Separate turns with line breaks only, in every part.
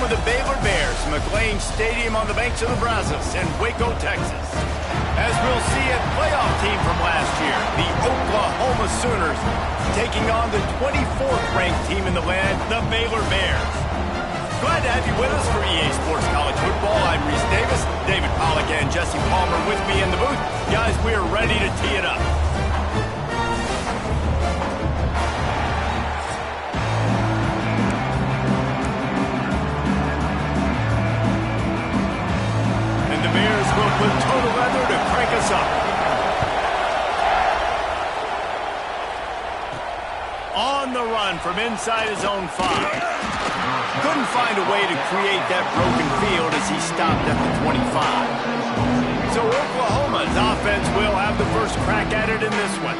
of the Baylor Bears, McLean Stadium on the banks of the Brazos in Waco, Texas. As we'll see, a playoff team from last year, the Oklahoma Sooners, taking on the 24th ranked team in the land, the Baylor Bears. Glad to have you with us for EA Sports College Football. I'm Reese Davis, David Pollack and Jesse Palmer with me in the booth. Guys, we are ready to tee it up. Bears will put total leather to crank us up. On the run from inside his own 5. Couldn't find a way to create that broken field as he stopped at the 25. So Oklahoma's offense will have the first crack at it in this one.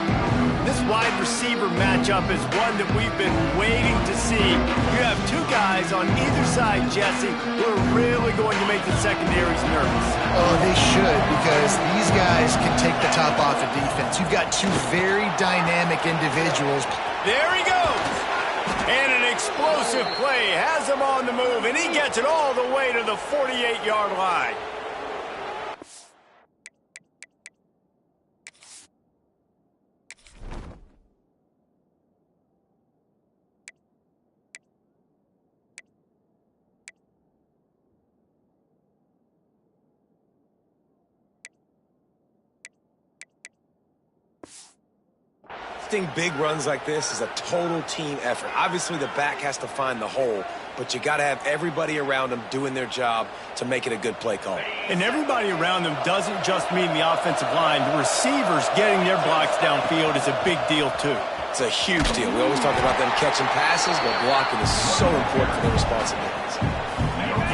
This wide receiver matchup is one that we've been waiting to see. You have two guys on either side, Jesse, who are really going to make the secondaries nervous.
Oh, they should, because these guys can take the top off of defense. You've got two very dynamic individuals.
There he goes. And an explosive play has him on the move, and he gets it all the way to the 48-yard line.
Big runs like this is a total team effort. Obviously, the back has to find the hole, but you got to have everybody around them doing their job to make it a good play call.
And everybody around them doesn't just mean the offensive line. The receivers getting their blocks downfield is a big deal, too.
It's a huge deal. We always talk about them catching passes, but blocking is so important for their responsibilities.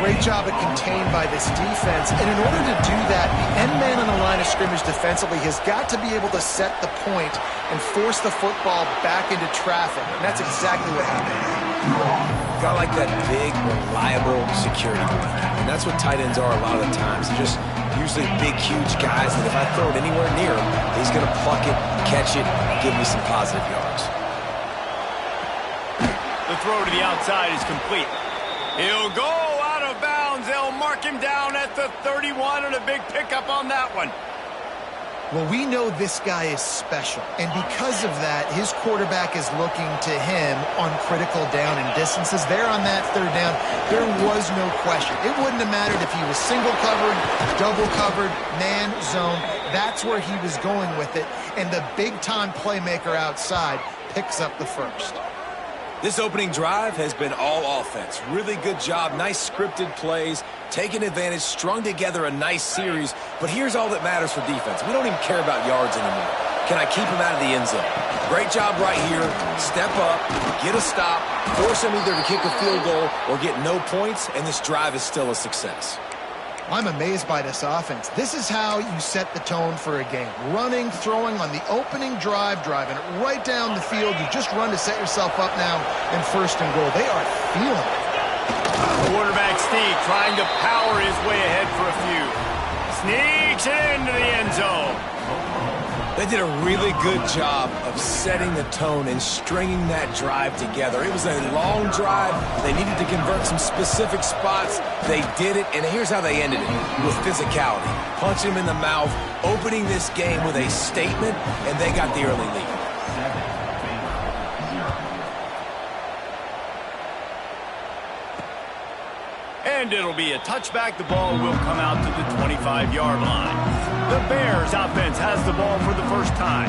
Great job at contained by this defense. And in order to do that, the end man on the line of scrimmage defensively has got to be able to set the point and force the football back into traffic. And that's exactly what happened.
Got like that big, reliable security blanket. And that's what tight ends are a lot of the times. They're just usually big, huge guys that if I throw it anywhere near him, he's going to pluck it, catch it, and give me some positive yards.
The throw to the outside is complete. He'll go out of bounds. They'll mark him down at the 31 and a big pickup on that one.
Well, we know this guy is special, and because of that, his quarterback is looking to him on critical down and distances. There on that third down, there was no question. It wouldn't have mattered if he was single covered, double covered, man, zone. That's where he was going with it, and the big-time playmaker outside picks up the first.
This opening drive has been all offense. Really good job, nice scripted plays, taking advantage, strung together a nice series. But here's all that matters for defense. We don't even care about yards anymore. Can I keep him out of the end zone? Great job right here. Step up, get a stop, force him either to kick a field goal or get no points, and this drive is still a success.
I'm amazed by this offense. This is how you set the tone for a game. Running, throwing on the opening drive, driving it right down the field. You just run to set yourself up now in first and goal. They are feeling it.
Quarterback Steve trying to power his way ahead for a few. Sneaks it into the end zone.
They did a really good job of setting the tone and stringing that drive together. It was a long drive. They needed to convert some specific spots. They did it, and here's how they ended it, with physicality. Punch him in the mouth, opening this game with a statement, and they got the early lead.
And it'll be a touchback. The ball will come out to the 25-yard line. The Bears offense has the ball for the first time.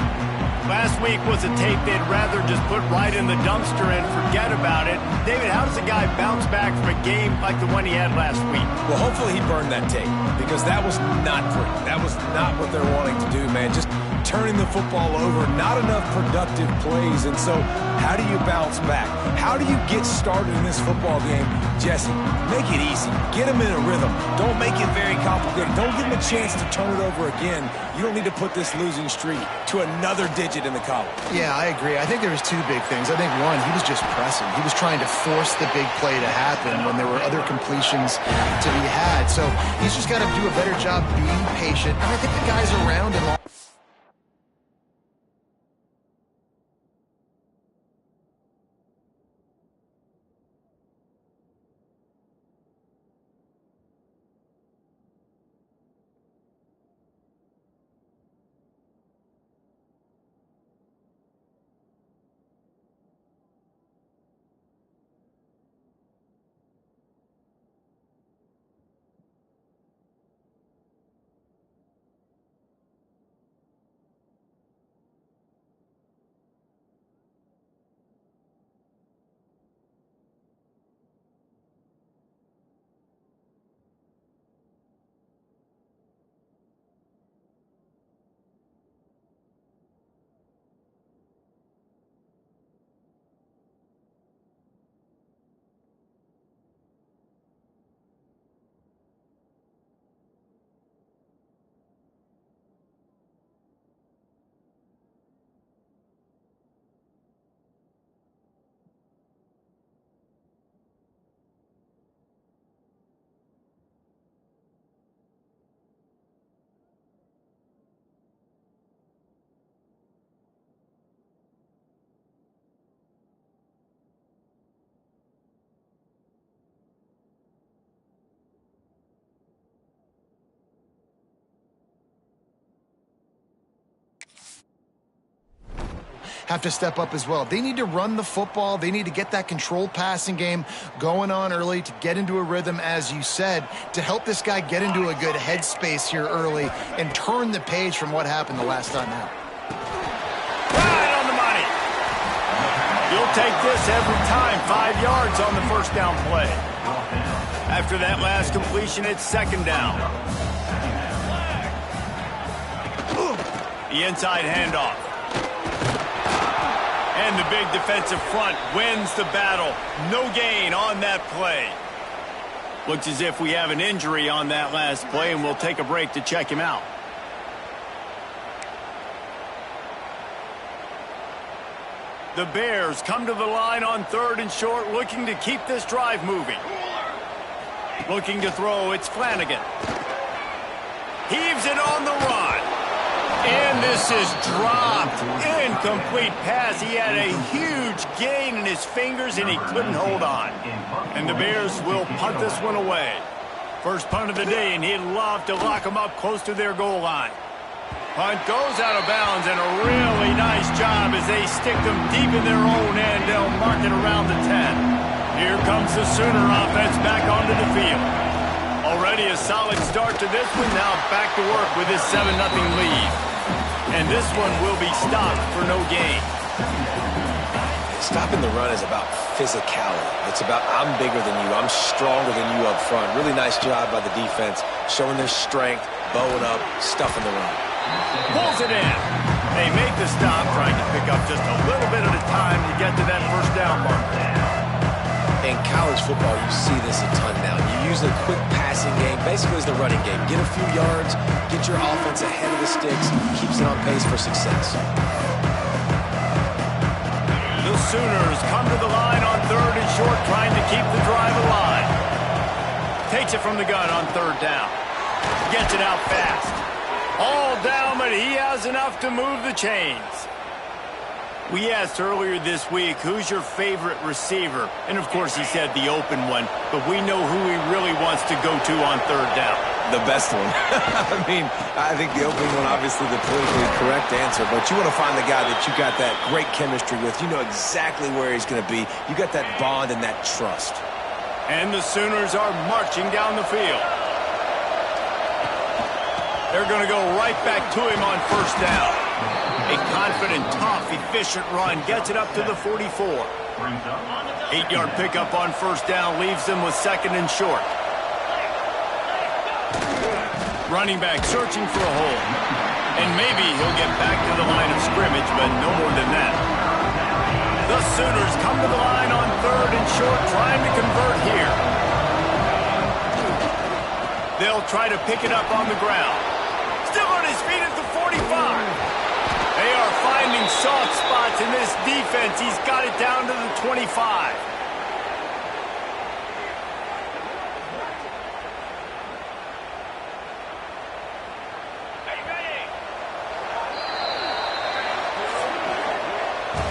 Last week was a tape they'd rather just put right in the dumpster and forget about it. David, how does a guy bounce back from a game like the one he had last week?
Well, hopefully he burned that tape, because that was not pretty. That was not what they're wanting to do, man. Just turning the football over, not enough productive plays. And so how do you bounce back? How do you get started in this football game? Jesse, make it easy. Get them in a rhythm. Don't make it very complicated. Don't give them a chance to turn it over again. You don't need to put this losing streak to another digit in the column.
Yeah, I agree. I think there was two big things. I think, one, he was just pressing. He was trying to force the big play to happen when there were other completions to be had. So he's just got to do a better job being patient. And I think the guys around him are have to step up as well. They need to run the football. They need to get that controlled passing game going on early to get into a rhythm, as you said, to help this guy get into a good headspace here early and turn the page from what happened the last time out.
Right on the money. You'll take this every time. 5 yards on the first down play. After that last completion, it's second down. The inside handoff. And the big defensive front wins the battle. No gain on that play. Looks as if we have an injury on that last play, and we'll take a break to check him out. The Bears come to the line on 3rd and short, looking to keep this drive moving. Looking to throw, it's Flanagan. Heaves it on the run. And this is dropped. Incomplete pass. He had a huge gain in his fingers, and he couldn't hold on. And the Bears will punt this one away. First punt of the day, and he'd love to lock them up close to their goal line. Punt goes out of bounds, and a really nice job as they stick them deep in their own end. They'll mark it around the 10. Here comes the Sooner offense back onto the field. Already a solid start to this one. Now back to work with this 7-0 lead. And this one will be stopped for no gain.
Stopping the run is about physicality. It's about I'm bigger than you. I'm stronger than you up front. Really nice job by the defense, showing their strength, bowing up, stuffing the run.
Pulls it in. They make the stop, trying to pick up just a little bit at a time to get to that first down marker.
In college football, you see this a ton now. You use a quick passing game, basically as the running game. Get a few yards, get your offense ahead of the sticks, keeps it on pace for success.
The Sooners come to the line on 3rd and short, trying to keep the drive alive. Takes it from the gun on 3rd down. Gets it out fast. All down, but he has enough to move the chains. We asked earlier this week, who's your favorite receiver? And, of course, he said the open one, but we know who he really wants to go to on 3rd down.
The best one. I mean, I think the opening one, obviously the politically correct answer, but you want to find the guy that you got that great chemistry with. You know exactly where he's going to be. You got that bond and that trust.
And the Sooners are marching down the field. They're going to go right back to him on 1st down. A confident, tough, efficient run gets it up to the 44. 8-yard pickup on 1st down leaves them with 2nd and short. Running back searching for a hole. And maybe he'll get back to the line of scrimmage, but no more than that. The Sooners come to the line on 3rd and short, trying to convert here. They'll try to pick it up on the ground. Still on his feet at the 45. They are finding soft spots in this defense. He's got it down to the 25.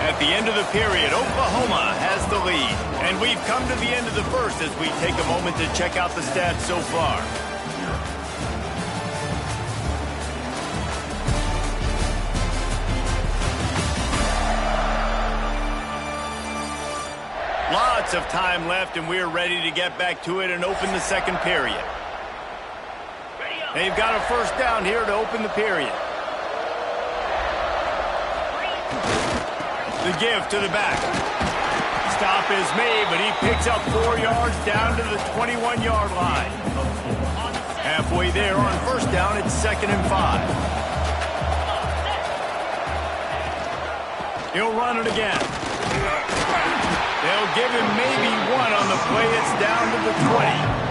At the end of the period, Oklahoma has the lead. And we've come to the end of the first as we take a moment to check out the stats so far. Lots of time left, and we're ready to get back to it and open the second period. They've got a 1st down here to open the period. The give to the back. Stop is made, but he picks up 4 yards down to the 21-yard line. Halfway there on 1st down, it's 2nd and 5. He'll run it again. They'll give him maybe 1 on the play. It's down to the 20.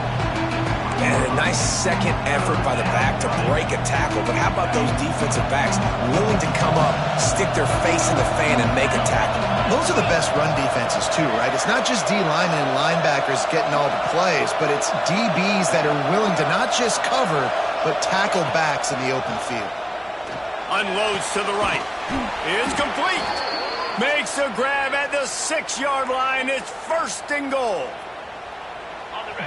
And a nice second effort by the back to break a tackle. But how about those defensive backs willing to come up, stick their face in the fan, and make a tackle?
Those are the best run defenses, too, right? It's not just D linemen and linebackers getting all the plays, but it's DBs that are willing to not just cover, but tackle backs in the open field.
Unloads to the right. It's complete. Makes a grab at the 6-yard line. It's 1st and goal.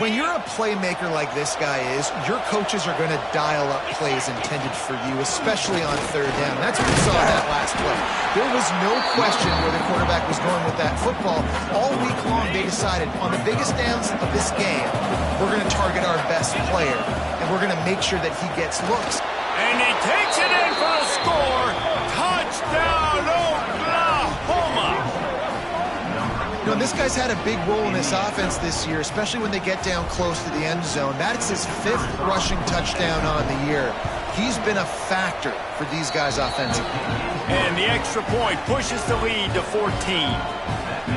when you're a playmaker like this guy is, your coaches are going to dial up plays intended for you, especially on third down. That's what we saw in that last play. There was no question where the quarterback was going with that football. All week long, they decided on the biggest downs of this game, we're going to target our best player, and we're going to make sure that he gets looks.
And he takes it in for a score. Touchdown, Oklahoma!
You know, this guy's had a big role in this offense this year, especially when they get down close to the end zone. That's his 5th rushing touchdown on the year. He's been a factor for these guys offensively.
And the extra point pushes the lead to 14.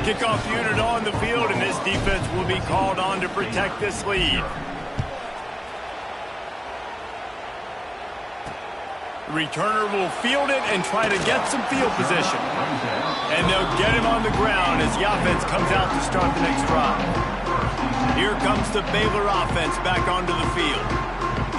Kickoff unit on the field, and this defense will be called on to protect this lead. The returner will field it and try to get some field position. And they'll get him on the ground as the offense comes out to start the next drive. Here comes the Baylor offense back onto the field.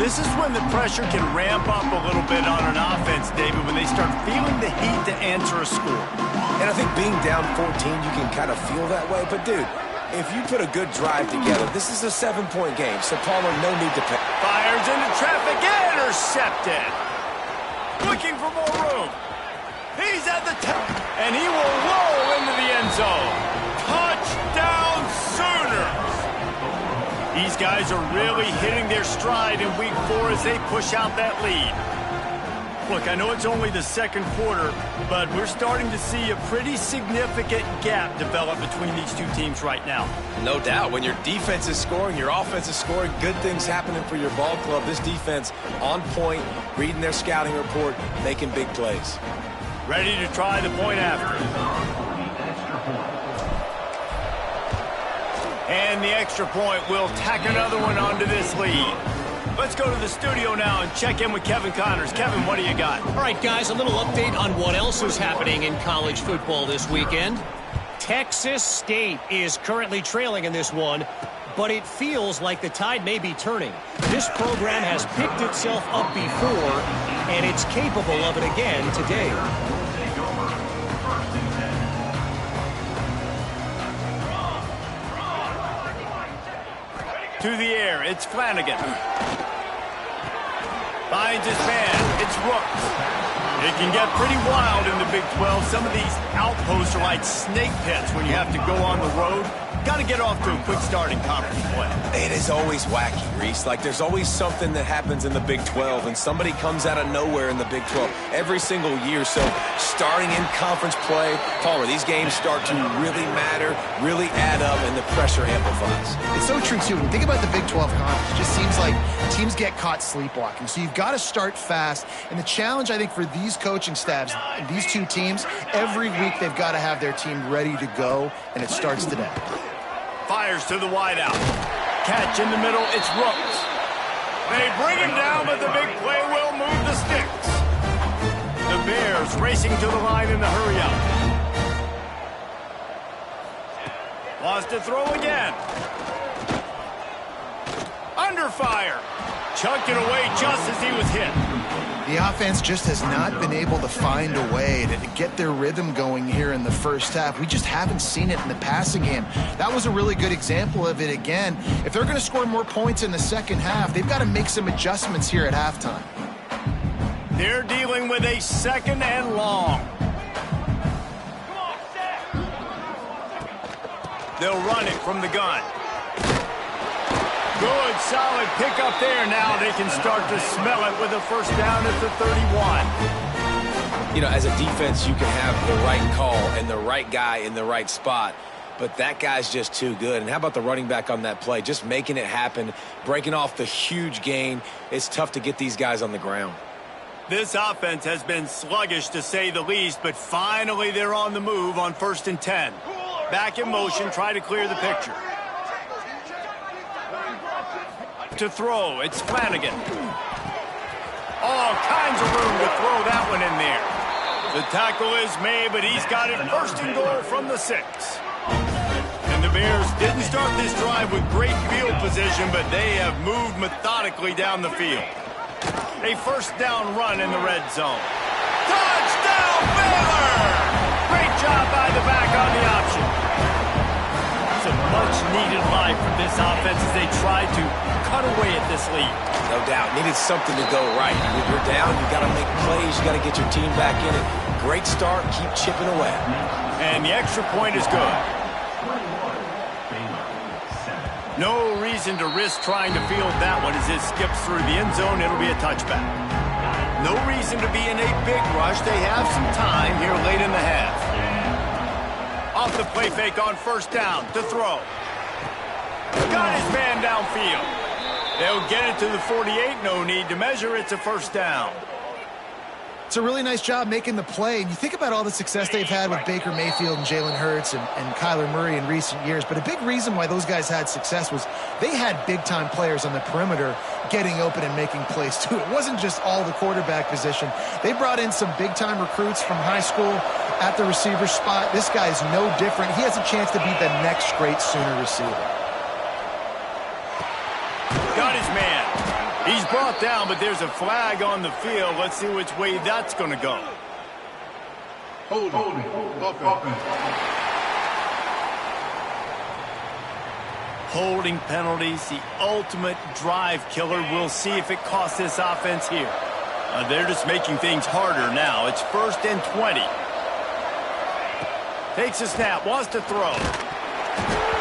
This is when the pressure can ramp up a little bit on an offense, David, when they start feeling the heat to answer a score.
And I think being down 14, you can kind of feel that way. But, dude, if you put a good drive together, this is a 7-point game. So, Palmer, no need to pick.
Fires into traffic, intercepted. Looking for more room. He's at the top, and he will roll into the end zone. Touchdown, Sooners! These guys are really hitting their stride in week 4 as they push out that lead. Look, I know it's only the second quarter, but we're starting to see a pretty significant gap develop between these two teams right now.
No doubt. When your defense is scoring, your offense is scoring, good things happening for your ball club. This defense on point, reading their scouting report, making big plays.
Ready to try the point after. And the extra point will tack another one onto this lead. Let's go to the studio now and check in with Kevin Connors. Kevin, what do you got?
All right, guys, a little update on what else is happening in college football this weekend. Texas State is currently trailing in this one, but it feels like the tide may be turning. This program has picked itself up before, and it's capable of it again today.
To the air, it's Flanagan. Finds his man, it's Rooks. It can get pretty wild in the Big 12. Some of these outposts are like snake pits when you have to go on the road. Got to get off to a quick start in conference play.
It is always wacky, Reese. Like, there's always something that happens in the Big 12, and somebody comes out of nowhere in the Big 12 every single year. So, starting in conference play, Palmer, these games start to really matter, really add up, and the pressure amplifies.
It's so true, too. When you think about the Big 12 conference, it just seems like teams get caught sleepwalking. So, you've got to start fast. And the challenge, I think, for these coaching staffs, these two teams, every week they've got to have their team ready to go, and it starts today.
Fires to the wideout. Catch in the middle, it's Rooks. They bring him down, but the big play will move the sticks. The Bears racing to the line in the hurry-up. Wants to throw again. Under fire. Chucked it away just as he was hit.
The offense just has not been able to find a way to get their rhythm going here in the first half. We just haven't seen it in the passing game. That was a really good example of it again. If they're going to score more points in the second half, they've got to make some adjustments here at halftime.
They're dealing with a second and long. They'll run it from the gun. Good, solid pickup there. Now they can start to smell it with a first down at the 31.
You know, as a defense, you can have the right call and the right guy in the right spot, but that guy's just too good. And how about the running back on that play? Just making it happen, breaking off the huge gain. It's tough to get these guys on the ground.
This offense has been sluggish, to say the least, but finally they're on the move on 1st and 10. Back in motion, try to clear the picture. To throw, it's Flanagan. All kinds of room to throw that one in there. The tackle is made, but he's got it first and goal from the 6. And the Bears didn't start this drive with great field position, but they have moved methodically down the field. A first down run in the red zone. Touchdown, Baylor! Great job by the back on the option. So some much-needed life from this offense as they try to cut away at this lead.
No doubt. Needed something to go right. When you're down, you got to make plays. You got to get your team back in it. Great start. Keep chipping away.
And the extra point is good. No reason to risk trying to field that one as it skips through the end zone. It'll be a touchback. No reason to be in a big rush. They have some time here late in the half. Off the play fake on first down to throw. Got his man downfield. They'll get it to the 48. No need to measure. It's a first down.
It's a really nice job making the play. And you think about all the success they've had with Baker Mayfield and Jalen Hurts and Kyler Murray in recent years. But a big reason why those guys had success was they had big-time players on the perimeter getting open and making plays, too. It wasn't just all the quarterback position. They brought in some big-time recruits from high school at the receiver spot. This guy is no different. He has a chance to be the next great Sooner receiver.
Got his man. He's brought down, but there's a flag on the field. Let's see which way that's going to go. Holding penalties, the ultimate drive killer. We'll see if it costs this offense here. They're just making things harder now. It's 1st and 20. Takes a snap, wants to throw.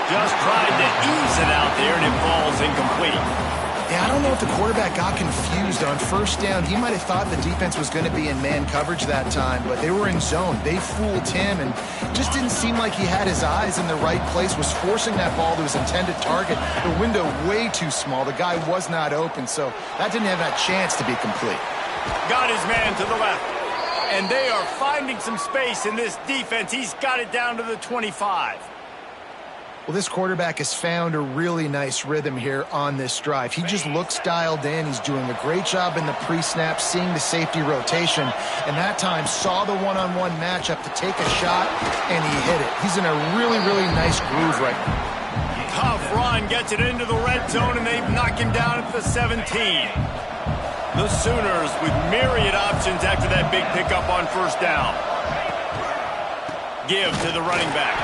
Just tried to ease it out there, and it falls incomplete.
Yeah, I don't know if the quarterback got confused on first down. He might have thought the defense was going to be in man coverage that time, but they were in zone. They fooled him and just didn't seem like he had his eyes in the right place, was forcing that ball to his intended target. The window way too small. The guy was not open, so that didn't have that chance to be complete.
Got his man to the left, and they are finding some space in this defense. He's got it down to the 25.
Well, this quarterback has found a really nice rhythm here on this drive. He just looks dialed in. He's doing a great job in the pre-snap, seeing the safety rotation, and that time saw the one-on-one matchup to take a shot, and he hit it. He's in a really, really nice groove right now.
Tough run, gets it into the red zone, and they knock him down at the 17. The Sooners with myriad options after that big pickup on first down. Give to the running back.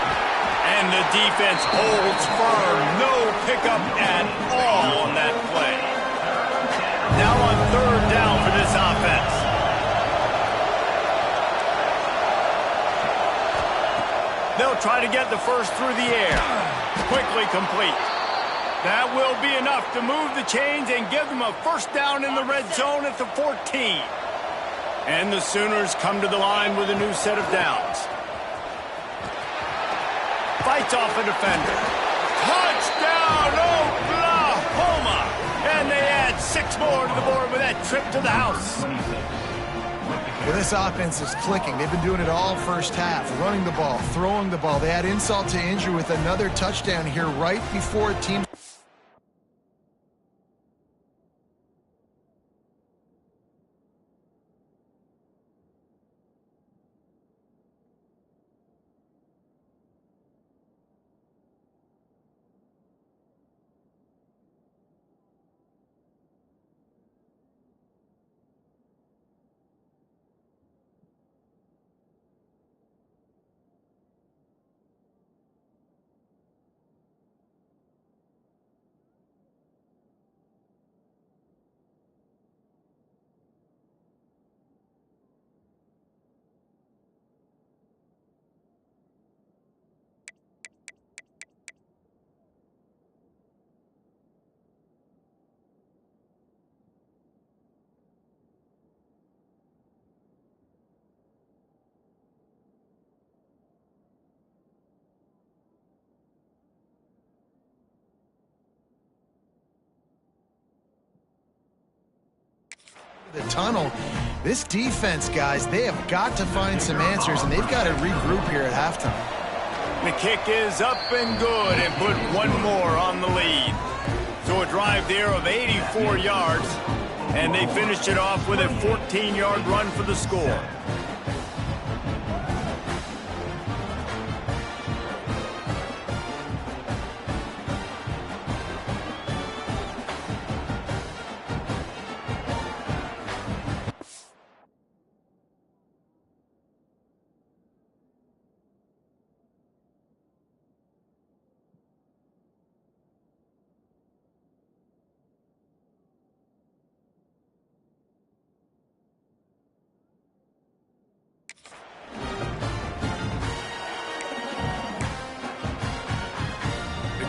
And the defense holds firm. No pickup at all on that play. Now on 3rd down for this offense. They'll try to get the first through the air. Quickly complete. That will be enough to move the chains and give them a first down in the red zone at the 14. And the Sooners come to the line with a new set of downs. Fights off a defender. Touchdown, Oklahoma! And they add 6 more to the board with that trip to the house.
Well, this offense is clicking. They've been doing it all first half, running the ball, throwing the ball. They add insult to injury with another touchdown here right before a team... The tunnel. This defense, guys, they have got to find some answers, and they've got to regroup here at halftime.
The kick is up and good and put one more on the lead. So a drive there of 84 yards, and they finished it off with a 14-yard run for the score.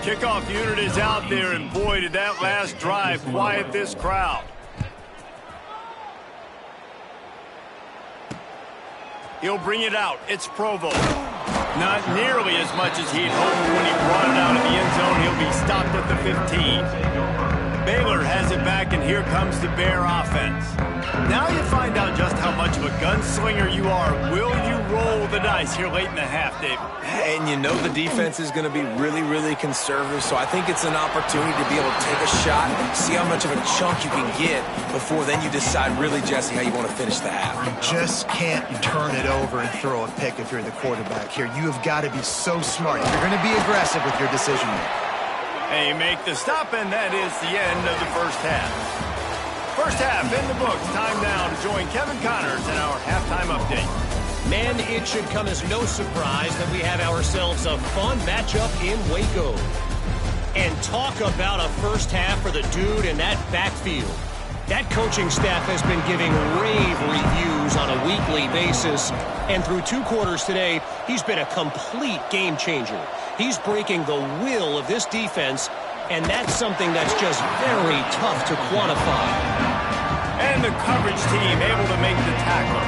Kickoff unit is out there, and boy, did that last drive quiet this crowd. He'll bring it out. It's Provo. Not nearly as much as he'd hoped when he brought it out of the end zone. He'll be stopped at the 15. Baylor has it back, and here comes the Bear offense. Now you find out just how much of a gunslinger you are. Will you roll the dice here late in the half, David?
And you know the defense is going to be really, really conservative, so I think it's an opportunity to be able to take a shot, see how much of a chunk you can get before then you decide really, Jesse, how you want to finish the half.
You just can't turn it over and throw a pick if you're the quarterback here. You have got to be so smart. You're going to be aggressive with your decision-making.
And you make the stop, and that is the end of the first half. First half in the books. Time now to join Kevin Connors in our halftime update.
Man, it should come as no surprise that we have ourselves a fun matchup in Waco. And talk about a first half for the dude in that backfield. That coaching staff has been giving rave reviews on a weekly basis. And through 2 quarters today, he's been a complete game changer. He's breaking the will of this defense, and that's something that's just very tough to quantify.
And the coverage team able to make the tackle.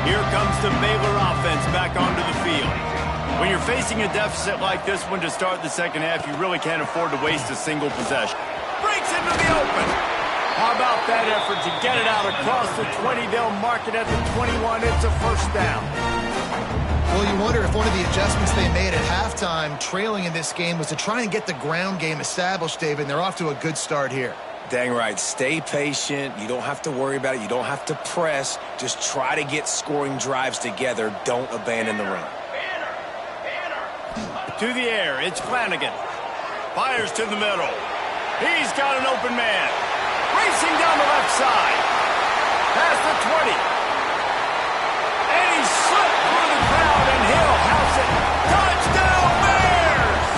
Here comes the Baylor offense back onto the field. When you're facing a deficit like this one to start the second half, you really can't afford to waste a single possession. Breaks into the open. How about that effort to get it out across the 20? They'll mark it at the 21. It's a first down.
Well, you wonder if one of the adjustments they made at halftime, trailing in this game, was to try and get the ground game established, David, and they're off to a good start here.
Dang right. Stay patient. You don't have to worry about it. You don't have to press. Just try to get scoring drives together. Don't abandon the run.
To the air, it's Flanagan. Fires to the middle. He's got an open man. Racing down the left side. Past the 20. And he slipped through the crowd, and he'll house it. Touchdown, Bears!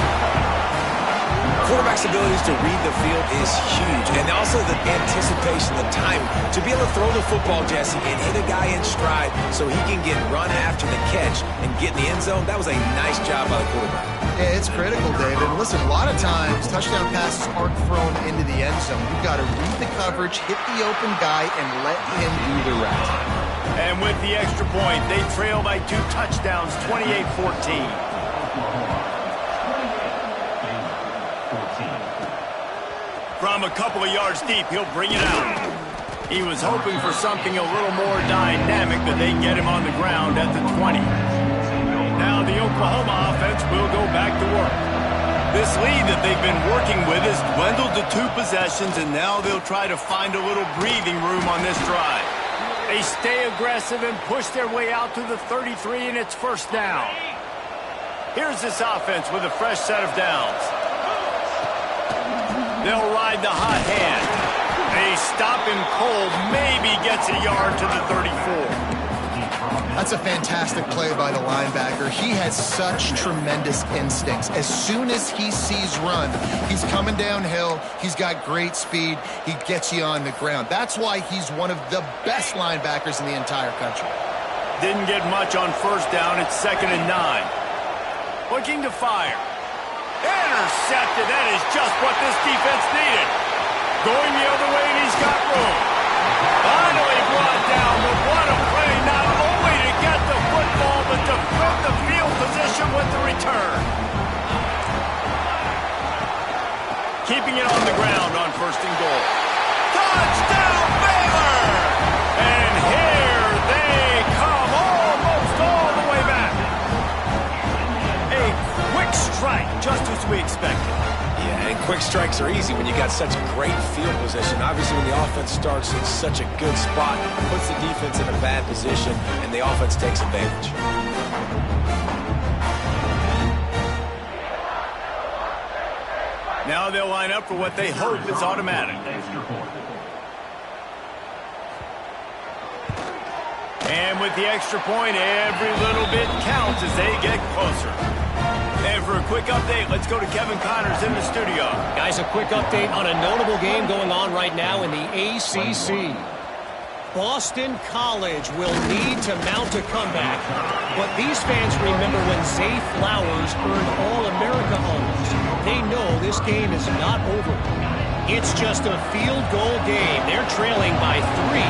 Quarterback's abilities to read the field is huge. And also the anticipation, the time to be able to throw the football, Jesse, and hit a guy in stride so he can get run after the catch and get in the end zone. That was a nice job by the quarterback.
Yeah, it's critical, David. Listen, a lot of times, touchdown passes aren't thrown into the end zone. You've got to read the coverage, hit the open guy, and let him do the rest.
And with the extra point, they trail by 2 touchdowns, 28-14. From a couple of yards deep, he'll bring it out. He was hoping for something a little more dynamic, but they get him on the ground at the 20. Now the Oklahoma offense will go back to work. This lead that they've been working with has dwindled to 2 possessions, and now they'll try to find a little breathing room on this drive. They stay aggressive and push their way out to the 33, and it's first down. Here's this offense with a fresh set of downs. They'll ride the hot hand. They stop him cold, maybe gets a yard to the 34.
That's a fantastic play by the linebacker. He has such tremendous instincts. As soon as he sees run, he's coming downhill. He's got great speed. He gets you on the ground. That's why he's one of the best linebackers in the entire country.
Didn't get much on first down. It's 2nd and 9. Looking to fire. Intercepted. That is just what this defense needed. Going the other way, and he's got room. Finally brought down, but what a play. Not only to get the football, but to flip the field position with the return. Keeping it on the ground on 1st and goal. Touchdown, Baylor! And here they come, almost all the way back. A quick strike, just as we expected.
Yeah, and quick strikes are easy when you got such a great field position. Obviously, when the offense starts in such a good spot, it puts the defense in a bad position, and the offense takes advantage.
Now they'll line up for what they hope is automatic. And with the extra point, every little bit counts as they get closer. And for a quick update, let's go to Kevin Connors in the studio.
Guys, a quick update on a notable game going on right now in the ACC. Boston College will need to mount a comeback, but these fans remember when Zay Flowers earned All-America honors. They know this game is not over. It's just a field goal game. They're trailing by 3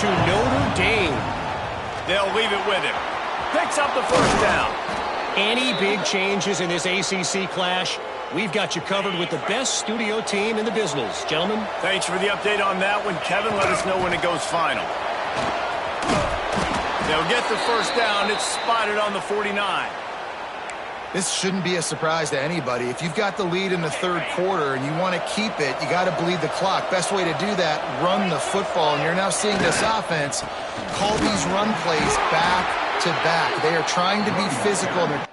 to Notre Dame.
They'll leave it with him. Picks up the first down.
Any big changes in this ACC clash? We've got you covered with the best studio team in the business. Gentlemen.
Thanks for the update on that one, Kevin. Let us know when it goes final. They'll get the first down. It's spotted on the 49.
This shouldn't be a surprise to anybody. If you've got the lead in the third quarter and you want to keep it, you got to bleed the clock. Best way to do that, run the football. And you're now seeing this offense call these run plays back to back. They are trying to be physical. They're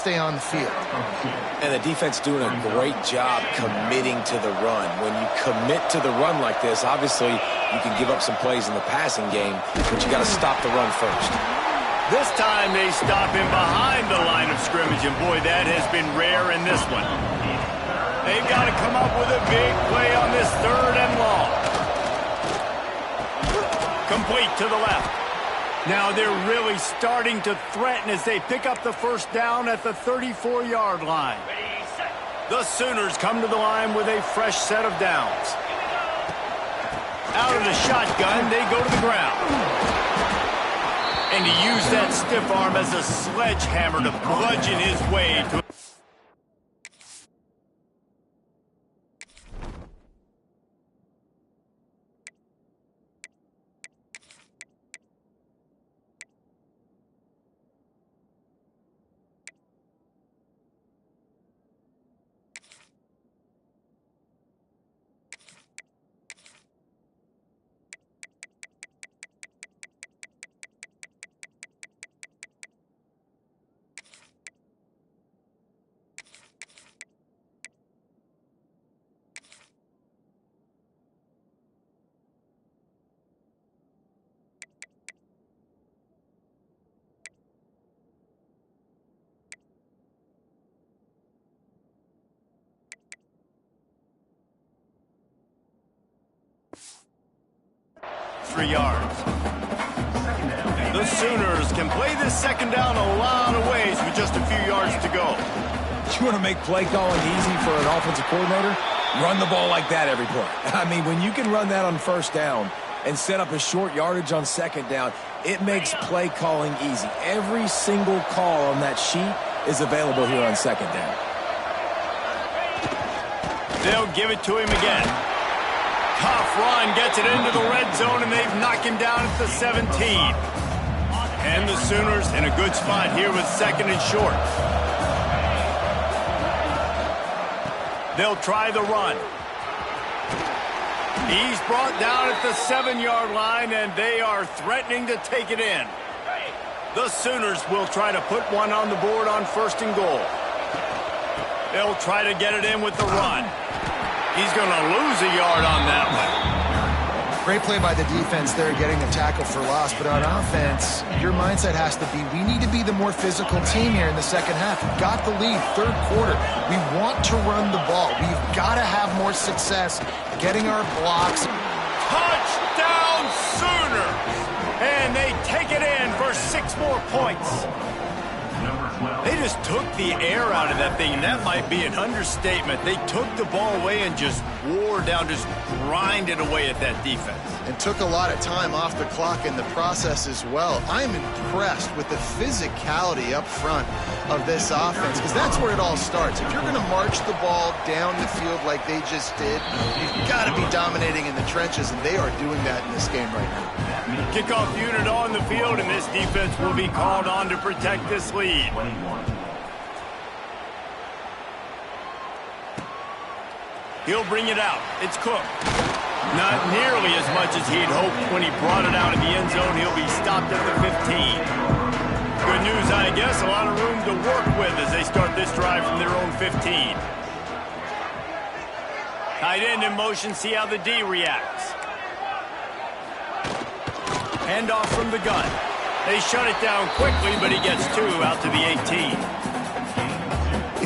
stay on the field.
And the defense doing a great job committing to the run. When you commit to the run like this, obviously you can give up some plays in the passing game, but you got to stop the run first.
This time they stop him behind the line of scrimmage, and boy, that has been rare in this one. They've got to come up with a big play on this 3rd and long. Complete to the left. Now they're really starting to threaten as they pick up the first down at the 34-yard line. The Sooners come to the line with a fresh set of downs. Out of the shotgun, they go to the ground. And to use that stiff arm as a sledgehammer to bludgeon his way to... yards. The Sooners can play this second down a lot of ways with just a few yards to go.
You want to make play calling easy for an offensive coordinator? Run the ball like that every play. I mean, when you can run that on first down and set up a short yardage on second down, it makes play calling easy. Every single call on that sheet is available here on second down.
They'll give it to him again. Tough run, gets it into the red zone, and they've knocked him down at the 17. And the Sooners in a good spot here with 2nd and short. They'll try the run. He's brought down at the 7-yard line, and they are threatening to take it in. The Sooners will try to put one on the board on 1st and goal. They'll try to get it in with the run. He's going to lose a yard on that one.
Great play by the defense there, getting the tackle for loss. But on offense, your mindset has to be, we need to be the more physical team here in the second half. We've got the lead, 3rd quarter. We want to run the ball. We've got to have more success getting our blocks.
Touchdown Sooners! And they take it in for 6 more points. They just took the air out of that thing, and that might be an understatement. They took the ball away and just wore down, just grinded away at that defense.
And took a lot of time off the clock in the process as well. I'm impressed with the physicality up front of this offense, because that's where it all starts. If you're going to march the ball down the field like they just did, you've got to be dominating in the trenches, and they are doing that in this game right now.
Kickoff unit on the field, and this defense will be called on to protect this lead. He'll bring it out. It's Cook. Not nearly as much as he'd hoped when he brought it out of the end zone. He'll be stopped at the 15. Good news, I guess. A lot of room to work with as they start this drive from their own 15. Tight end in motion. See how the D reacts. Handoff from the gun. They shut it down quickly, but he gets 2 out to the 18.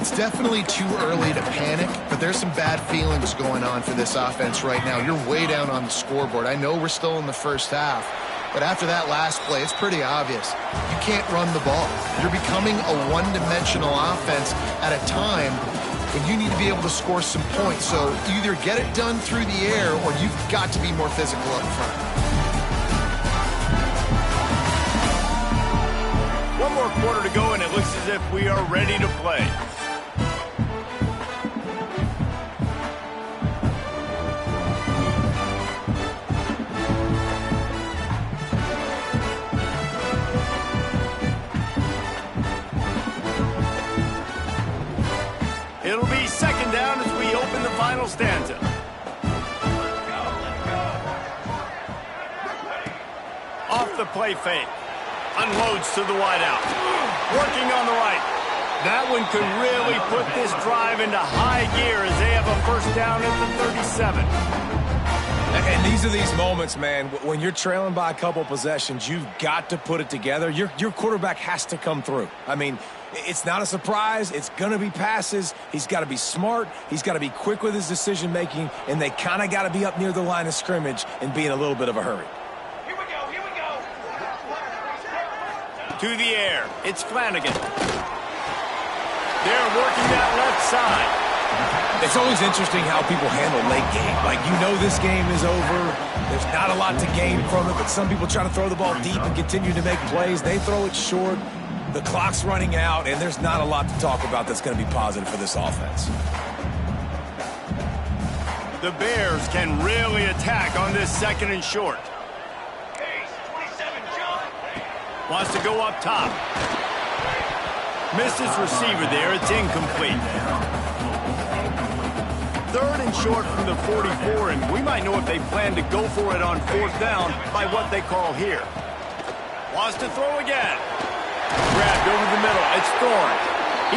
It's definitely too early to panic, but there's some bad feelings going on for this offense right now. You're way down on the scoreboard. I know we're still in the first half, but after that last play, it's pretty obvious. You can't run the ball. You're becoming a one-dimensional offense at a time when you need to be able to score some points. So either get it done through the air or you've got to be more physical up front.
One more quarter to go, and it looks as if we are ready to play. It'll be second down as we open the final stanza. Off the play fake. Unloads to the wideout. Working on the right. That one could really put this drive into high gear as they have a first down at the 37.
And these are these moments, man, when you're trailing by a couple possessions, you've got to put it together. Your quarterback has to come through. I mean, it's not a surprise. It's going to be passes. He's got to be smart. He's got to be quick with his decision-making, and they kind of got to be up near the line of scrimmage and be in a little bit of a hurry.
To the air. It's Flanagan. They're working that left side.
It's always interesting how people handle late game. Like, you know this game is over. There's not a lot to gain from it, but some people try to throw the ball deep and continue to make plays. They throw it short. The clock's running out, and there's not a lot to talk about that's going to be positive for this offense.
The Bears can really attack on this second and short. Wants to go up top. Missed his receiver there. It's incomplete. Third and short from the 44, and we might know if they plan to go for it on fourth down by what they call here. Wants to throw again. Grabbed over the middle. It's Thorne.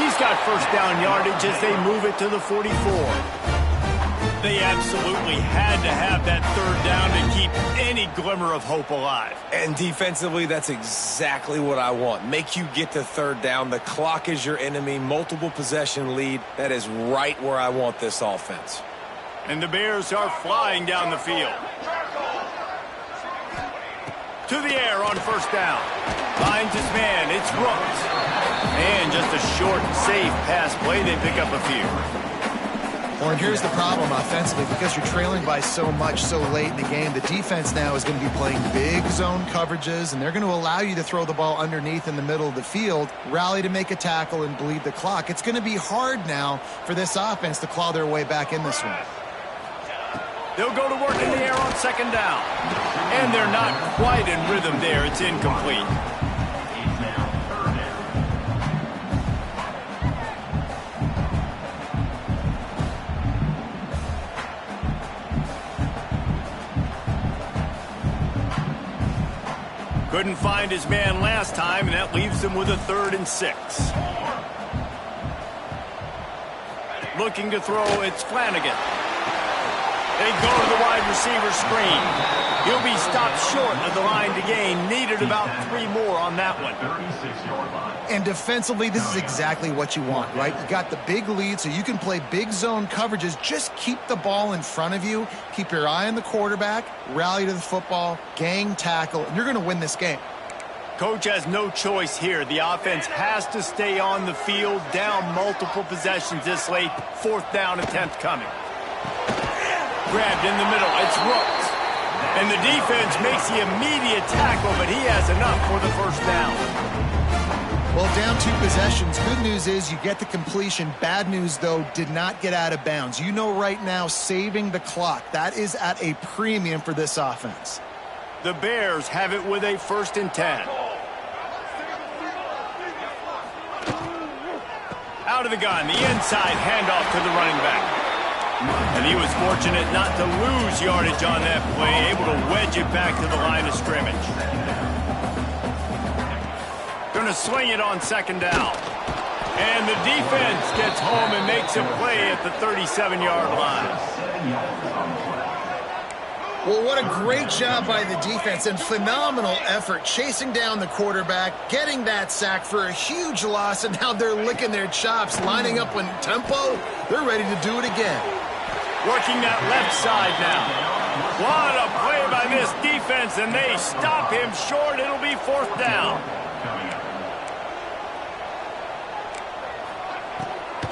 He's got first down yardage as they move it to the 44. They absolutely had to have that third down to keep any glimmer of hope alive.
And defensively, that's exactly what I want. Make you get to third down. The clock is your enemy. Multiple possession lead. That is right where I want this offense.
And the Bears are flying down the field. To the air on first down. Finds his man. It's Rooks. And just a short, safe pass play. They pick up a few.
Well, and here's the problem offensively. Because you're trailing by so much so late in the game, the defense now is going to be playing big zone coverages, and they're going to allow you to throw the ball underneath in the middle of the field, rally to make a tackle, and bleed the clock. It's going to be hard now for this offense to claw their way back in this one.
They'll go to work in the air on second down. And they're not quite in rhythm there. It's incomplete. Couldn't find his man last time, and that leaves him with a 3rd and 6. Looking to throw, it's Flanagan. They go to the wide receiver screen. He'll be stopped short of the line to gain. Needed about 3 more on that one.
And defensively, this is exactly what you want, right? You got the big lead, so you can play big zone coverages. Just keep the ball in front of you. Keep your eye on the quarterback. Rally to the football. Gang tackle. And you're going to win this game.
Coach has no choice here. The offense has to stay on the field, down multiple possessions this late. 4th down attempt coming. Grabbed in the middle. It's Rooks. And the defense makes the immediate tackle, but he has enough for the first down.
Well, down 2 possessions. Good news is you get the completion. Bad news, though, did not get out of bounds. You know right now, saving the clock. That is at a premium for this offense.
The Bears have it with a 1st and 10. Out of the gun, the inside handoff to the running back. And he was fortunate not to lose yardage on that play, able to wedge it back to the line of scrimmage. Going to swing it on second down. And the defense gets home and makes a play at the 37-yard line.
Well, what a great job by the defense and phenomenal effort chasing down the quarterback, getting that sack for a huge loss, and now they're licking their chops, lining up in tempo. They're ready to do it again.
Working that left side now. What a play by this defense, and they stop him short. It'll be 4th down.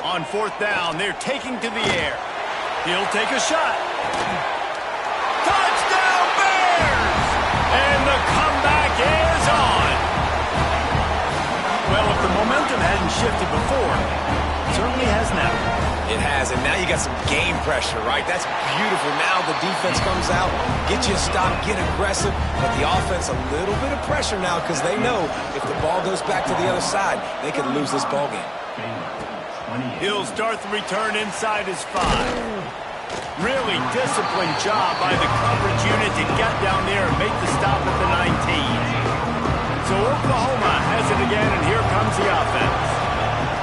On 4th down, they're taking to the air. He'll take a shot. Touchdown, Bears! And the comeback is on. Well, if the momentum hadn't shifted before, it certainly has now.
It has, and now you got some game pressure, right? That's beautiful. Now the defense comes out, get you a stop, get aggressive, but the offense a little bit of pressure now because they know if the ball goes back to the other side, they could lose this ball game.
He'll start the return inside his 5. Really disciplined job by the coverage unit to get down there and make the stop at the 19. So Oklahoma has it again, and here comes the offense.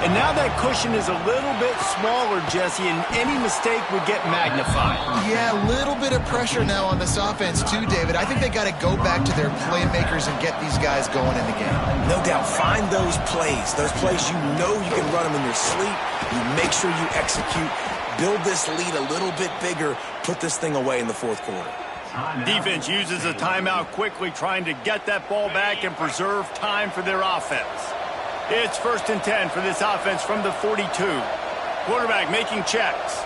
And now that cushion is a little bit smaller, Jesse, and any mistake would get magnified.
Yeah, a little bit of pressure now on this offense too, David. I think they got to go back to their playmakers and get these guys going in the game.
No doubt. Find those plays you know you can run them in your sleep. You make sure you execute. Build this lead a little bit bigger. Put this thing away in the 4th quarter.
Defense uses a timeout quickly, trying to get that ball back and preserve time for their offense. It's 1st and 10 for this offense from the 42. Quarterback making checks.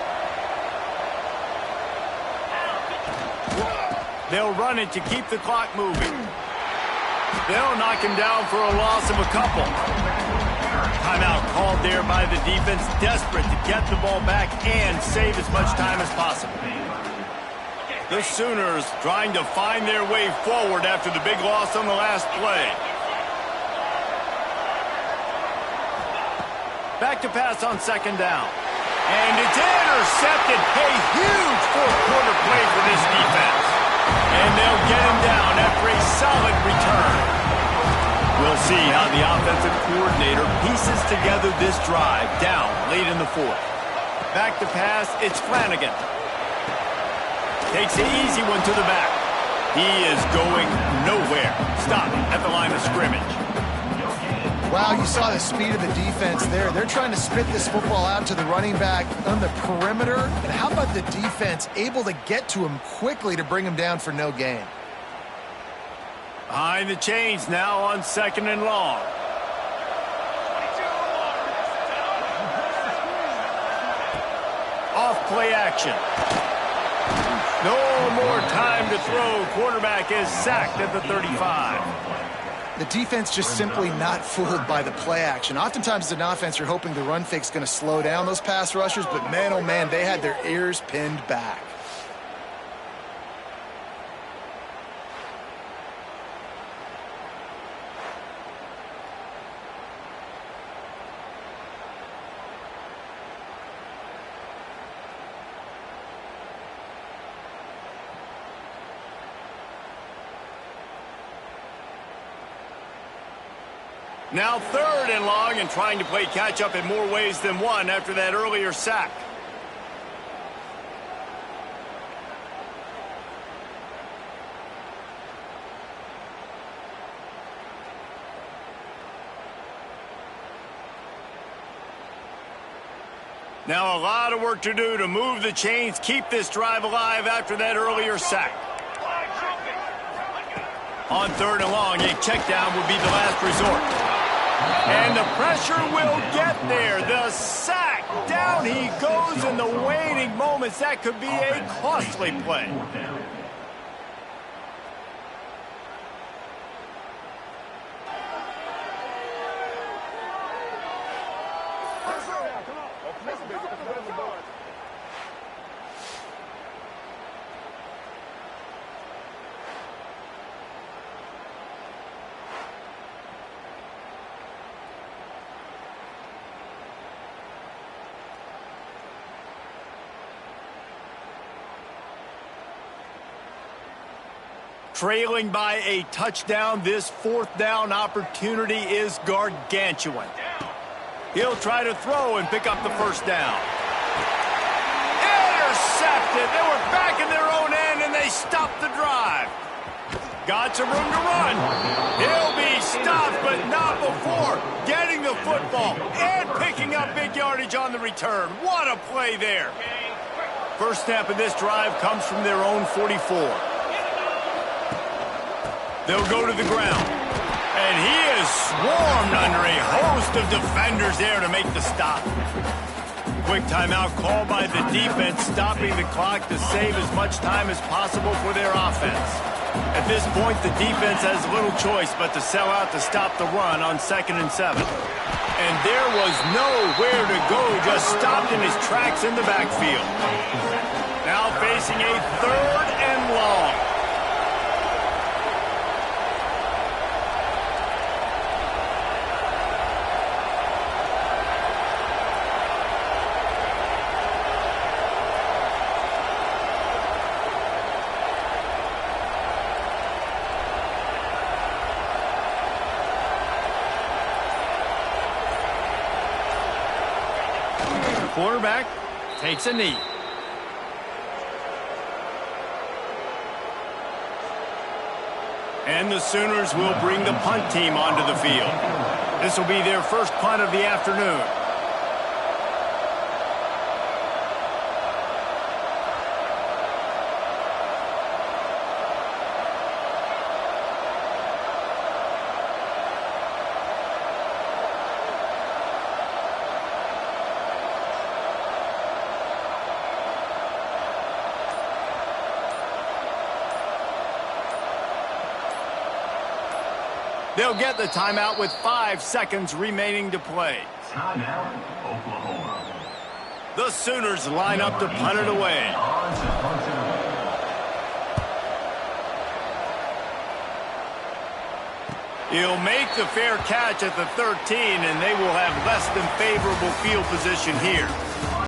They'll run it to keep the clock moving. They'll knock him down for a loss of a couple. Timeout called there by the defense, desperate to get the ball back and save as much time as possible. The Sooners trying to find their way forward after the big loss on the last play. Back to pass on 2nd down. And it's intercepted. A huge 4th quarter play for this defense. And they'll get him down after a solid return. We'll see how the offensive coordinator pieces together this drive down late in the 4th. Back to pass, it's Flanagan. Takes the easy one to the back. He is going nowhere. Stop at the line of scrimmage.
Wow, you saw the speed of the defense there. They're trying to spit this football out to the running back on the perimeter. And how about the defense able to get to him quickly to bring him down for no gain?
Behind the chains now on 2nd and long. Off play action. No more time to throw. Quarterback is sacked at the 35.
The defense just simply not fooled by the play action. Oftentimes as an offense, you're hoping the run fake's going to slow down those pass rushers, but man, oh man, they had their ears pinned back.
Now 3rd and long, and trying to play catch-up in more ways than one after that earlier sack. Now a lot of work to do to move the chains, keep this drive alive after that earlier sack. On 3rd and long, a check down would be the last resort. And the pressure will get there. The sack. Down he goes in the waning moments. That could be a costly play. Trailing by a touchdown, this 4th down opportunity is gargantuan. He'll try to throw and pick up the 1st down. Intercepted. They were back in their own end, and they they stop the drive. Got some room to run. He'll be stopped, but not before getting the football and picking up big yardage on the return. What a play there. First snap of this drive comes from their own 44. They'll go to the ground. And he is swarmed under a host of defenders there to make the stop. Quick timeout called by the defense, stopping the clock to save as much time as possible for their offense. At this point, the defense has little choice but to sell out to stop the run on 2nd and 7. And there was nowhere to go, just stopped in his tracks in the backfield. Now facing a 3rd and long. Quarterback takes a knee. And the Sooners will bring the punt team onto the field. This will be their first punt of the afternoon. They'll get the timeout with 5 seconds remaining to play.
Timeout, Oklahoma.
The Sooners line up to punt it away. He'll make the fair catch at the 13, and they will have less than favorable field position here.